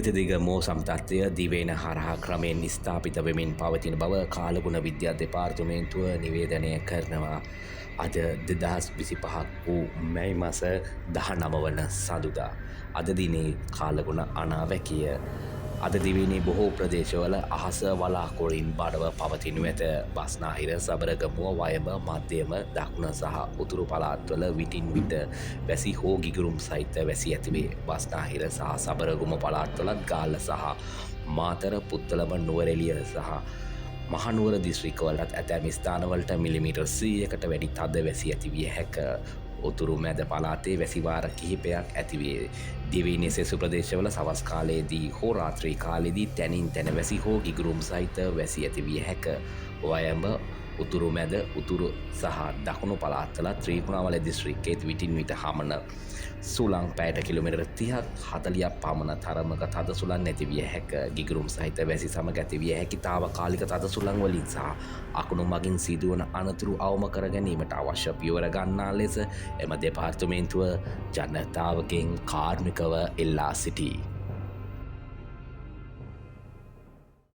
නිවතදිග මෝසම් තත්ත්වය දිවයින හරහා ක්‍රමයෙන් ස්ථාපිත වෙමින් පවතින බව කාලගුණ විද්‍යා දෙපාර්තමේන්තුව නිවේදනය කරනවා. අද 2025 වූ මැයි මස 19 වන සඳුදා. අද දිනේ කාලගුණ අනාවැකිය. අද දිවයිනේ බොහෝ ප්‍රදේශවල අහස වලාකුළින් බඩව පවතිනු ඇත. බස්නාහිර, සබරගමුව, වයඹ, මධ්‍යම, දකුණ සහ උතුරු පළාත්වල විටින් විට වැසි හෝ ගිගුරුම් සහිත වැසි ඇතිවේ. බස්නාහිර සහ සබරගමුව පළාත්වලත් ගාල්ල සහ මාතර, පුත්තලම, නුවරඑළිය සහ මහනුවර දිස්ත්‍රික්කවලටත් ඇතැම් ස්ථානවලට මිලිමීටර් 100කට වැඩි තද වැසි ඇතිවිය හැක. උතුරු මැද පළාතේ වැසිවාර කිහිපයක් ඇතිවේ. දිවයිනේ සෙසු ප්‍රදේශවල සවස් කාලයේදී හෝ රාත්‍රී කාලයේදී තැනින් තැන වැසි හෝ ගිගුරුම් සහිත වැසි ඇතිවිය හැක. වයඹ, උතුරු මැද, උතුරු සහ දකුණු පළාත්වල ත්‍රිකුණාමල දිස්ත්‍රික්කයේත් විටින් විට හමන සුළං පැයට කිලෝමීටර් 30ක් 40ක් පමණ තරමක තද සුළං නැතිවිය හැක. ගිගුරුම් සහිත වැසි සමග ඇතිවිය හැකි තාවකාලික තද සුළං වලින් සහ අකුණු මගින් සිදුවන අනතුරු අවම කර ගැනීමට අවශ්‍ය පියවර ගන්නා ලෙස එම දෙපාර්තමේන්තුව ජනතාවගෙන් කාර්මිකව ඉල්ලා සිටී.